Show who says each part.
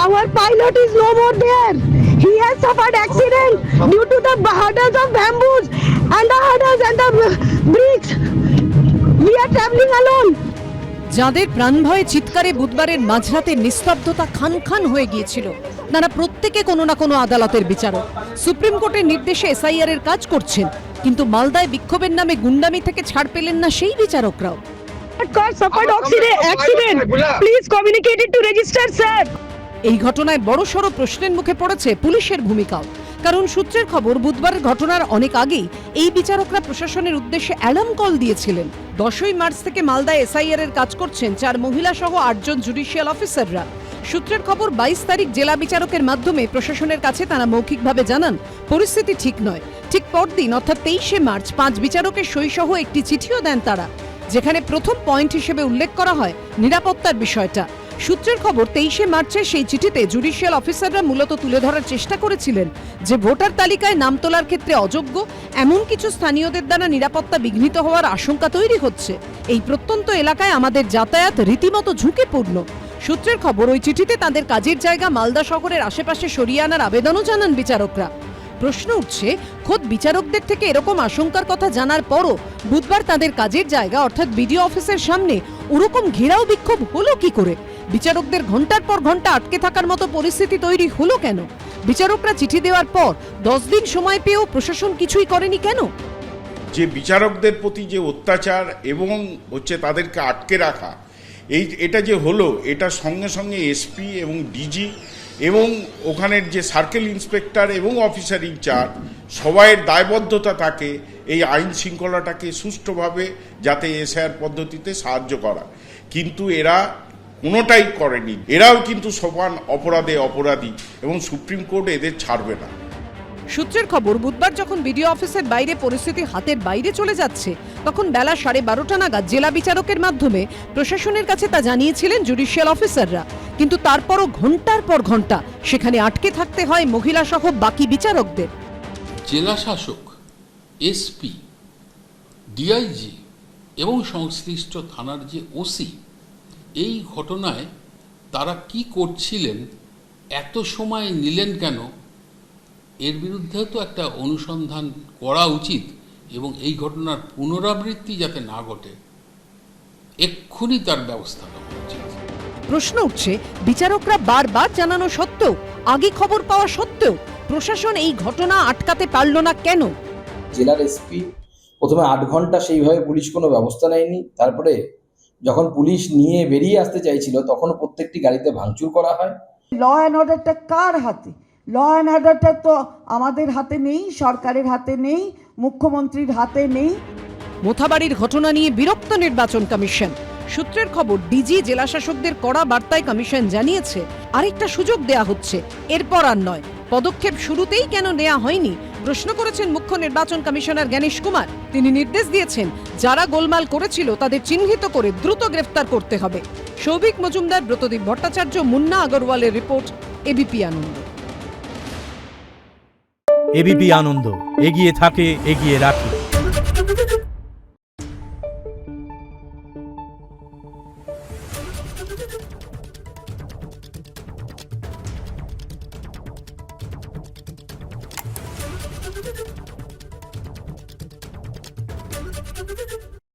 Speaker 1: our pilot is no more there. He has suffered accident due to the hurdles of bamboos and the hurdles and the bricks. We are traveling alone.
Speaker 2: যাদের প্রাণভয়ে চিৎকারে বুধবারের মাঝরাতে নিস্তব্ধতা খান খান হয়ে গিয়েছিল, তারা প্রত্যেকে কোনো না কোনো আদালতের বিচারক। সুপ্রিম কোর্টের নির্দেশে এসআইআর এর কাজ করছেন, কিন্তু মালদায় বিক্ষোভের নামে গুন্ডামি থেকে ছাড় পেলেন না সেই বিচারকরাও।
Speaker 1: Car suffered accident. Please communicate it to register, sir.
Speaker 2: এই ঘটনায় বড়সড় প্রশ্নের মুখে পড়েছে পুলিশের ভূমিকাও। কারণ সূত্রের খবর, বুধবারের ঘটনার অনেক আগেই এই বিচারকরা প্রশাসনের উদ্দেশ্যে অ্যালার্ম কল দিয়েছিলেন। 10ই মার্চ থেকে মালদায় এসআইআর এর কাজ করছেন 4 মহিলা সহ 8 জন জুডিশিয়াল অফিসাররা। সূত্রের খবর, 22 তারিখ জেলা বিচারকের মাধ্যমে প্রশাসনের কাছে তারা মৌখিকভাবে জানান পরিস্থিতি ঠিক নয়। ঠিক পরদিন অর্থাৎ 23শে মার্চ 5 বিচারকের সই সহ একটি চিঠিও দেন তারা, যেখানে প্রথম পয়েন্ট হিসেবে উল্লেখ করা হয় নিরাপত্তার বিষয়টা। সূত্রের খবর, 23শে মার্চের সেই চিঠিতে জুডিশিয়াল অফিসাররা মূলত তুলে ধরার চেষ্টা করেছিলেন যে ভোটার তালিকায় নাম তোলার ক্ষেত্রে অযোগ্য এমন কিছু স্থানীয়দের দ্বারা নিরাপত্তা বিঘ্নিত হওয়ার আশঙ্কা তৈরি হচ্ছে। এই প্রত্যন্ত এলাকায় আমাদের যাতায়াত রীতিমতো ঝুঁকিপূর্ণ। সূত্রের খবর, ওই চিঠিতে তাদের কাজের জায়গা মালদা শহরের আশেপাশে সরিয়ে আনার আবেদনও জানান বিচারকরা। প্রশ্ন উঠছে, খোদ বিচারকদের থেকে এরকম আশঙ্কার কথা জানার পরও বুধবার তাদের কাজের জায়গা অর্থাৎ বিডিও অফিসের সামনে ওরকম ঘেরাও বিক্ষোভ হলো কি করে? বিচারকদের ঘন্টার পর ঘন্টা আটকে থাকার মতো পরিস্থিতি তৈরি হলো কেন? বিচারকরা চিঠি দেওয়ার পর 10 দিন সময় পেয়েও প্রশাসন কিছুই করেনি কেন?
Speaker 3: যে বিচারকদের প্রতি যে অত্যাচার এবং তাদেরকে আটকে রাখা, এটা যে হলো, এটা সঙ্গে সঙ্গে এসপি এবং ডিজি এবং ওখানের যে সার্কেল ইন্সপেক্টর এবং অফিসার ইনচার্জ সবাইয়ের দায়বদ্ধতা থাকে এই আইন শৃঙ্খলাটাকে সুষ্ঠুভাবে যাতে এসআইআর পদ্ধতিতে সাহায্য করা, কিন্তু এরা কোনোটাই করেনি। এরাও কিন্তু সমান অপরাধী এবং সুপ্রিম কোর্ট এদের ছাড়বে না।
Speaker 2: সূত্রের খবর, বুধবার যখন বিডিও অফিসের বাইরে পরিস্থিতি হাতের বাইরে চলে যাচ্ছে, তখন বেলা 12:30 নাগাদ জেলা বিচারকের মাধ্যমে প্রশাসনের কাছে তা জানিয়েছিলেন জুডিশিয়াল অফিসাররা। কিন্তু তারপরও ঘন্টার পর ঘন্টা সেখানে আটকে থাকতে হয় মহিলা সহ বাকি বিচারকদের।
Speaker 4: জেলা শাসক, এসপি, ডিআইজি এবং সংশ্লিষ্ট থানার যে ওসি, এই ঘটনায় তারা কি করছিলেন, এত সময় নিলেন কেন, এর বিরুদ্ধে তো একটা অনুসন্ধান করা উচিত এবং এই ঘটনার পুনরাবৃত্তি যাতে না ঘটে এক্ষুনি তার ব্যবস্থা নেওয়া উচিত।
Speaker 2: প্রশ্ন উঠছে, বিচারকরা বারবার জানানো সত্ত্বেও, আগে খবর পাওয়া সত্ত্বেও প্রশাসন এই ঘটনা আটকাতে পারল না কেন?
Speaker 5: জেলার এসপি প্রথমে 8 ঘন্টা সেইভাবে পুলিশ কোনো ব্যবস্থা নেয়নি। তারপরে যখন পুলিশ নিয়ে বেরিয়ে আসতে চাইছিল তখন প্রত্যেকটি গাড়িতে ভাঙচুর করা হয়।
Speaker 6: ল অ্যান্ড অর্ডারটা কার হাতে? ল অ্যান্ড অর্ডারটা তো আমাদের হাতে নেই, সরকারের হাতে নেই, মুখ্যমন্ত্রীর হাতে নেই।
Speaker 2: মোথাবাড়ির ঘটনা নিয়ে বিরক্ত নির্বাচন কমিশন। সূত্রের খবর, ডিজি জেলা শাসকদের কড়া বার্তায় কমিশন জানিয়েছে আরেকটা সুযোগ দেয়া হচ্ছে, এরপর আর নয়। পদক্ষেপ শুরুতেই কেন নেওয়া হয়নি প্রশ্ন করেছেন মুখ্য নির্বাচন কমিশনার জ্ঞানেশ কুমার। তিনি নির্দেশ দিয়েছেন যারা গোলমাল করেছিল তাদের চিহ্নিত করে দ্রুত গ্রেফতার করতে হবে। সৌভিক মজুমদার, ব্রতদীপ ভট্টাচার্য, মুন্না আগরওয়ালের রিপোর্ট, এবিপি আনন্দ।
Speaker 7: এবিপি আনন্দ, এগিয়ে থাকে, এগিয়ে রাখে।